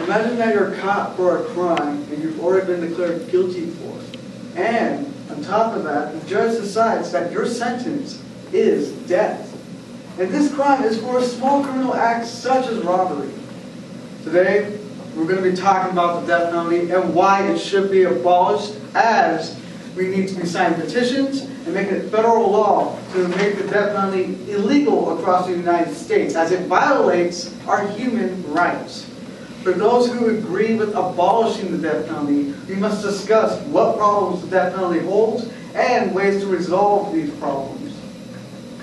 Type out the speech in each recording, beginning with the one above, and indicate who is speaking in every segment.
Speaker 1: Imagine that you're caught for a crime and you've already been declared guilty for it. And on top of that, the judge decides that your sentence is death. And this crime is for a small criminal act such as robbery. Today, we're going to be talking about the death penalty and why it should be abolished, as we need to be signing petitions and making it federal law to make the death penalty illegal across the United States, as it violates our human rights. For those who agree with abolishing the death penalty, we must discuss what problems the death penalty holds and ways to resolve these problems.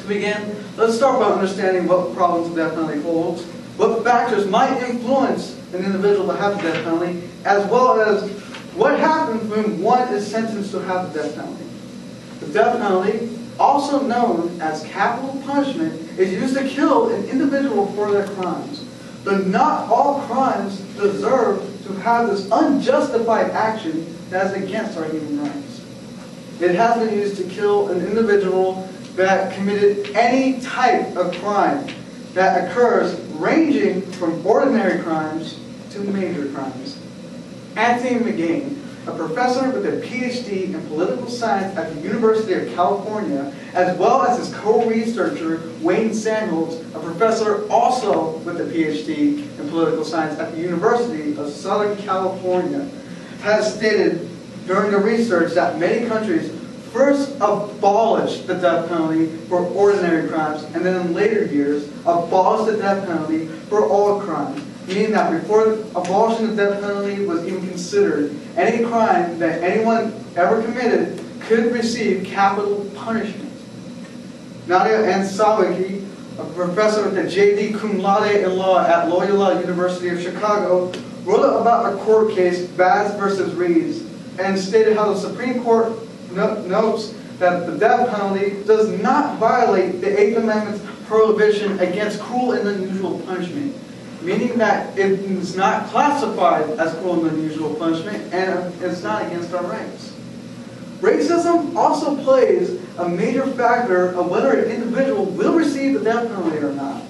Speaker 1: To begin, let's start by understanding what problems the death penalty holds, what factors might influence an individual to have the death penalty, as well as what happens when one is sentenced to have the death penalty. The death penalty, also known as capital punishment, is used to kill an individual for their crimes. But not all crimes deserve to have this unjustified action that is against our human rights. It has been used to kill an individual that committed any type of crime that occurs, ranging from ordinary crimes to major crimes. Anthony McGain, a professor with a PhD in political science at the University of California, as well as his co-researcher Wayne Sandholz, a professor also with a PhD in political science at the University of Southern California, has stated during the research that many countries first abolished the death penalty for ordinary crimes, and then in later years abolished the death penalty for all crimes. Meaning that before abolishing the death penalty was even considered, any crime that anyone ever committed could receive capital punishment. Nadia Ansawicki, a professor with the J.D. cum laude in law at Loyola University of Chicago, wrote about a court case, Baz versus Reeves, and stated how the Supreme Court notes that the death penalty does not violate the Eighth Amendment's prohibition against cruel and unusual punishment, meaning that it is not classified as cruel and unusual punishment, and it's not against our rights. Racism also plays a major factor of whether an individual will receive the death penalty or not.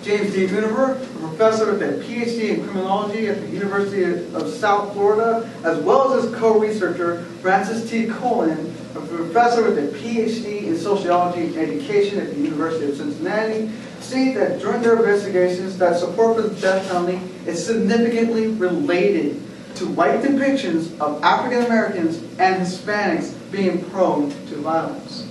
Speaker 1: James D. Univer, a professor with a PhD in criminology at the University of South Florida, as well as his co-researcher, Francis T. Cullen, a professor with a PhD in sociology and education at the University of Cincinnati, state that during their investigations that support for the death penalty is significantly related to white depictions of African Americans and Hispanics being prone to violence.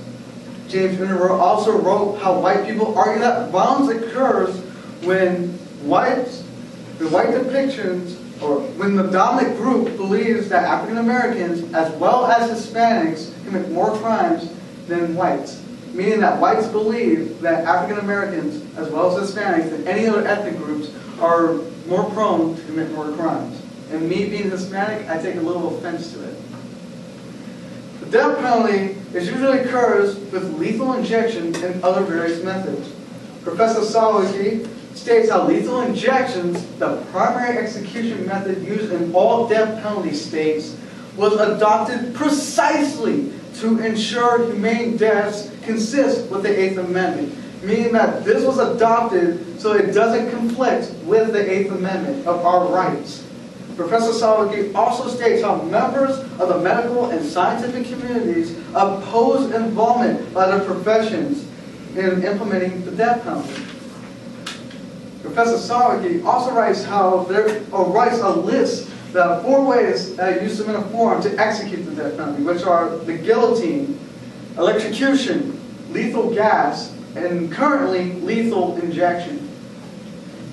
Speaker 1: James Univer also wrote how white people argue that violence occurs when the white depictions, or when the dominant group believes that African Americans as well as Hispanics commit more crimes than whites. Meaning that whites believe that African Americans, as well as Hispanics, and any other ethnic groups are more prone to commit more crimes. And me being Hispanic, I take a little offense to it. The death penalty usually occurs with lethal injection and other various methods. Professor Sawicki states how lethal injections, the primary execution method used in all death penalty states, was adopted precisely to ensure humane deaths consist with the Eighth Amendment, meaning that this was adopted so it doesn't conflict with the Eighth Amendment of our rights. Professor Sawicki also states how members of the medical and scientific communities oppose involvement by the professions in implementing the death penalty. Professor Sawicki also writes a list of 4 ways that you submit a form to execute the death penalty, which are the guillotine, electrocution, lethal gas, and currently lethal injection.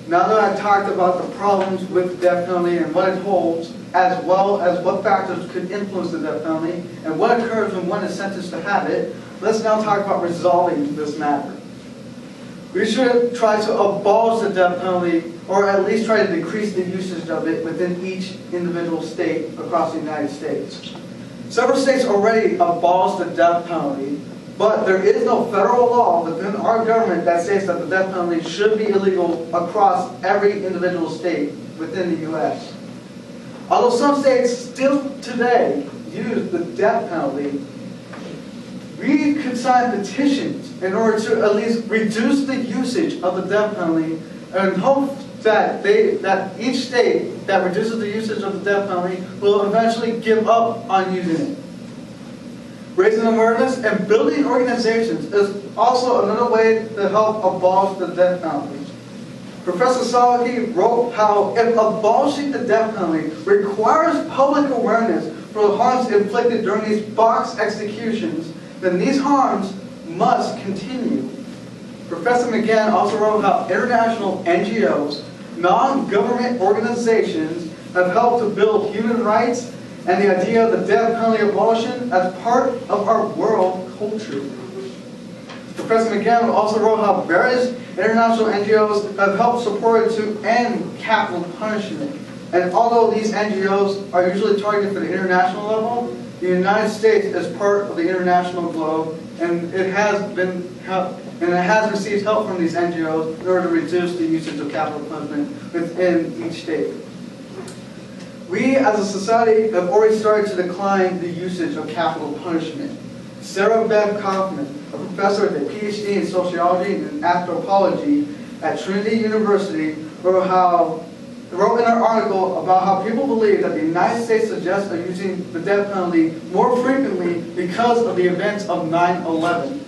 Speaker 1: Now that I've talked about the problems with the death penalty and what it holds, as well as what factors could influence the death penalty, and what occurs when one is sentenced to have it, let's now talk about resolving this matter. We should try to abolish the death penalty, or at least try to decrease the usage of it within each individual state across the United States. Several states already abolished the death penalty, but there is no federal law within our government that states that the death penalty should be illegal across every individual state within the U.S. Although some states still today use the death penalty, we could sign petitions in order to at least reduce the usage of the death penalty and hope that each state that reduces the usage of the death penalty will eventually give up on using it. Raising awareness and building organizations is also another way to help abolish the death penalty. Professor Salaki wrote how if abolishing the death penalty requires public awareness for the harms inflicted during these box executions, then these harms must continue. Professor McGann also wrote how international NGOs, non-government organizations, have helped to build human rights and the idea of the death penalty abolition as part of our world culture. Professor McGann also wrote how various international NGOs have helped support to end capital punishment. And although these NGOs are usually targeted for the international level, the United States is part of the international globe, and it has received help from these NGOs in order to reduce the usage of capital punishment within each state. We as a society have already started to decline the usage of capital punishment. Sarah Bev Kaufman, a professor with a PhD in sociology and anthropology at Trinity University, wrote in an article about how people believe that the United States suggests using the death penalty more frequently because of the events of 9/11.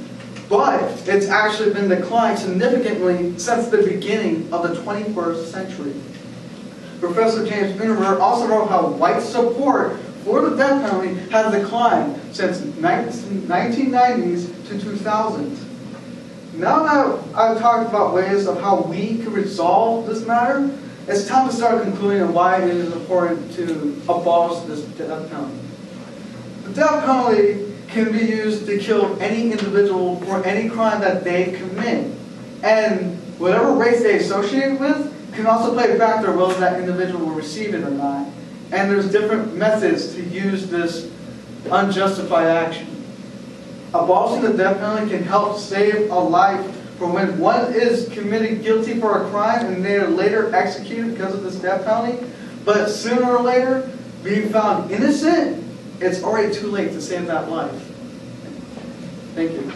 Speaker 1: But it's actually been declined significantly since the beginning of the 21st century. Professor James Univer also wrote how white support for the death penalty has declined since 1990s to 2000s. Now that I've talked about ways of how we can resolve this matter, it's time to start concluding on why it is important to abolish this death penalty. The death penalty can be used to kill any individual for any crime that they commit. And whatever race they associate with can also play a factor whether that individual will receive it or not. And there's different methods to use this unjustified action. Abolishing the death penalty can help save a life for when one is committed guilty for a crime and they are later executed because of this death penalty. But sooner or later, being found innocent, it's already too late to save that life. Thank you.